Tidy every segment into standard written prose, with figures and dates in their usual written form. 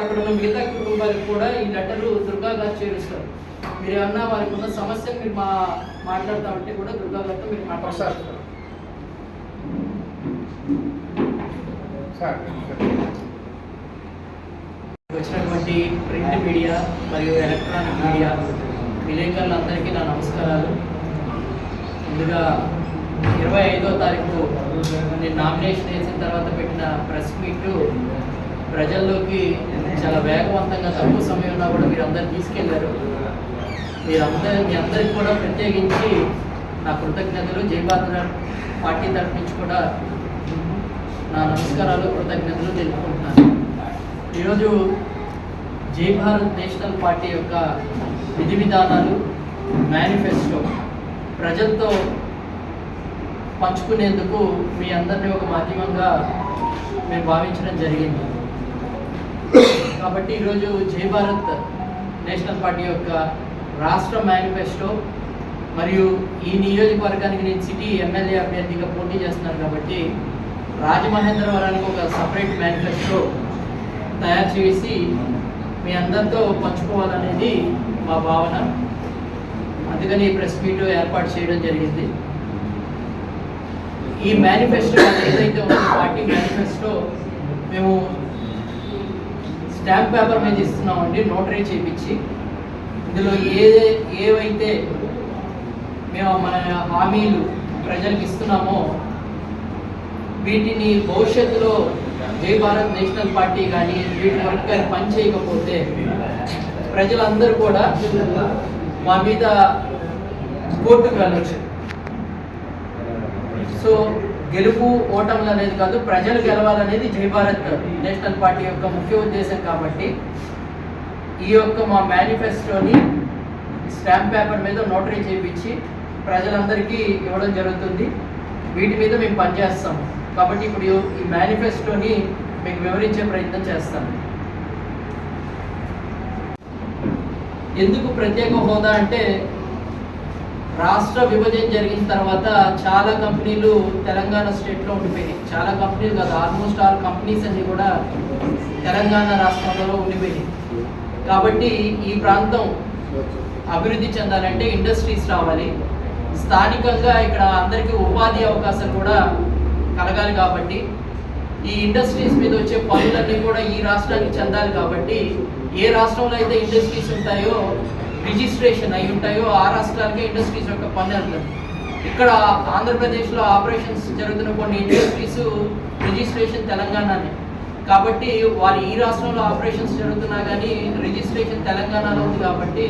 అక్కడ ఉన్న మిగతా కుటుంబాలకు కూడా ఈ లెటర్లు దుర్గా గారు చేరుస్తారు. మీరు ఏమన్నా వారికి ఉన్న సమస్యను మీరు మాట్లాడుతూ ఉంటే కూడా దుర్గా గారితో మీరు మాట్లాడతారు. వచ్చినటువంటి ప్రింట్ మీడియా మరియు ఎలక్ట్రానిక్ మీడియా విలేకరులందరికీ నా నమస్కారాలు. ముందుగా 25వ తారీఖు నేను నామినేషన్ వేసిన తర్వాత పెట్టిన ప్రెస్ మీట్ ప్రజల్లోకి చాలా వేగవంతంగా తక్కువ సమయంలో కూడా మీరు అందరు తీసుకెళ్లారు. మీ అందరికి కూడా ప్రత్యేకించి నా కృతజ్ఞతలు. జై భారత్ పార్టీ తరఫు నుంచి కూడా నా నమస్కారాలు, కృతజ్ఞతలు తెలుపుకుంటున్నాను. ఈరోజు జై భారత్ నేషనల్ పార్టీ యొక్క విధి విధానాలు, మేనిఫెస్టో ప్రజలతో పంచుకునేందుకు మీ అందరినీ ఒక మాధ్యమంగా మేము భావించడం జరిగింది. కాబట్టి ఈరోజు జై భారత్ నేషనల్ పార్టీ యొక్క రాష్ట్ర మేనిఫెస్టో మరియు ఈ నియోజకవర్గానికి నేను సిటీ ఎమ్మెల్యే అభ్యర్థిగా పోటీ చేస్తున్నాను కాబట్టి రాజమహేంద్రవరానికి ఒక సపరేట్ మేనిఫెస్టో తయారు చేసి మీ అందరితో పంచుకోవాలనేది మా భావన. అందుకని ఈ ప్రెస్ మీట్ ఏర్పాటు చేయడం జరిగింది. ఈ మేనిఫెస్టో ఏదైతే ఉందో పార్టీ మేనిఫెస్టో మేము స్టాంప్ పేపర్ మీద ఇస్తున్నామండి, నోటరీ చేయించి. ఇందులో ఏవైతే మేము మన హామీలు ప్రజలకు ఇస్తున్నామో వీటిని భవిష్యత్తులో జై భారత్ నేషనల్ పార్టీ కానీ వీటి వరకు కానీ పని చేయకపోతే ప్రజలందరూ కూడా మా మీద కోర్టుకు వెళ్ళచ్చు. సో గెలుపు ఓటములు అనేది కాదు, ప్రజలు గెలవాలనేది జై భారత్ నేషనల్ పార్టీ యొక్క ముఖ్య ఉద్దేశం. కాబట్టి ఈ యొక్క మా మేనిఫెస్టోని స్టాంప్ పేపర్ మీద నోటరీ చేయించి ప్రజలందరికీ ఇవ్వడం జరుగుతుంది. వీటి మీద మేము పనిచేస్తాము. కాబట్టి ఇప్పుడు ఈ మేనిఫెస్టోని మీకు వివరించే ప్రయత్నం చేస్తాను. ఎందుకు ప్రత్యేక హోదా అంటే, రాష్ట్ర విభజన జరిగిన తర్వాత చాలా కంపెనీలు తెలంగాణ స్టేట్లో ఉండిపోయినాయి. చాలా కంపెనీలు కాదు, ఆల్మోస్ట్ ఆల్ కంపెనీస్ అన్నీ కూడా తెలంగాణ రాష్ట్రంలో ఉండిపోయినాయి. కాబట్టి ఈ ప్రాంతం అభివృద్ధి చెందాలంటే ఇండస్ట్రీస్ రావాలి, స్థానికంగా ఇక్కడ అందరికీ ఉపాధి అవకాశాలు కూడా కలగాలి. కాబట్టి ఈ ఇండస్ట్రీస్ మీద వచ్చే పనులన్నీ కూడా ఈ రాష్ట్రానికి చెందాలి. కాబట్టి ఏ రాష్ట్రంలో అయితే ఇండస్ట్రీస్ ఉంటాయో, రిజిస్ట్రేషన్ అయి ఉంటాయో ఆ రాష్ట్రాలకే ఇండస్ట్రీస్ యొక్క పన్ను వెళ్తుంది. ఇక్కడ ఆంధ్రప్రదేశ్లో ఆపరేషన్స్ జరుగుతున్న కొన్ని ఇండస్ట్రీస్ రిజిస్ట్రేషన్ తెలంగాణనే. కాబట్టి వారు ఈ రాష్ట్రంలో ఆపరేషన్స్ జరుగుతున్నా కానీ రిజిస్ట్రేషన్ తెలంగాణలో ఉంది. కాబట్టి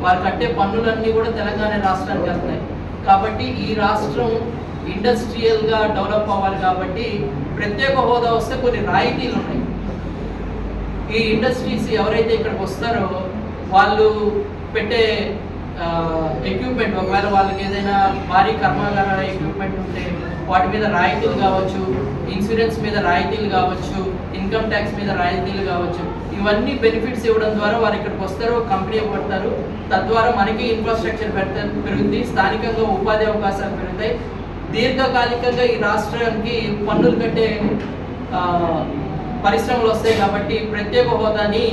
వారు కట్టే పన్నులన్నీ కూడా తెలంగాణ రాష్ట్రానికి వెళ్తున్నాయి. కాబట్టి ఈ రాష్ట్రం ఇండస్ట్రియల్గా డెవలప్ అవ్వాలి. కాబట్టి ప్రత్యేక హోదా వస్తే కొన్ని రాయితీలు ఉన్నాయి. ఈ ఇండస్ట్రీస్ ఎవరైతే ఇక్కడికి వస్తారో వాళ్ళు పెట్టే ఎక్విప్మెంట్, ఒకవేళ వాళ్ళకి ఏదైనా భారీ కర్మాగార ఎక్విప్మెంట్ ఉంటే వాటి మీద రాయితీలు కావచ్చు, ఇన్సూరెన్స్ మీద రాయితీలు కావచ్చు, ఇన్కమ్ ట్యాక్స్ మీద రాయితీలు కావచ్చు. ఇవన్నీ బెనిఫిట్స్ ఇవ్వడం ద్వారా వారు ఇక్కడికి వస్తారు, కంపెనీ పడతారు. తద్వారా మనకి ఇన్ఫ్రాస్ట్రక్చర్ పెరుగుతుంది, స్థానికంగా ఉపాధి అవకాశాలు పెరుగుతాయి. దీర్ఘకాలికంగా ఈ రాష్ట్రానికి పన్నులు కట్టే పరిశ్రమలు వస్తాయి. కాబట్టి ప్రత్యేక హోదాని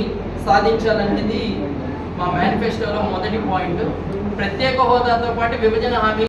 సాధించాలనేది మా మేనిఫెస్టోలో మొదటి పాయింట్. ప్రత్యేక హోదాతో పాటు విభజన హామీ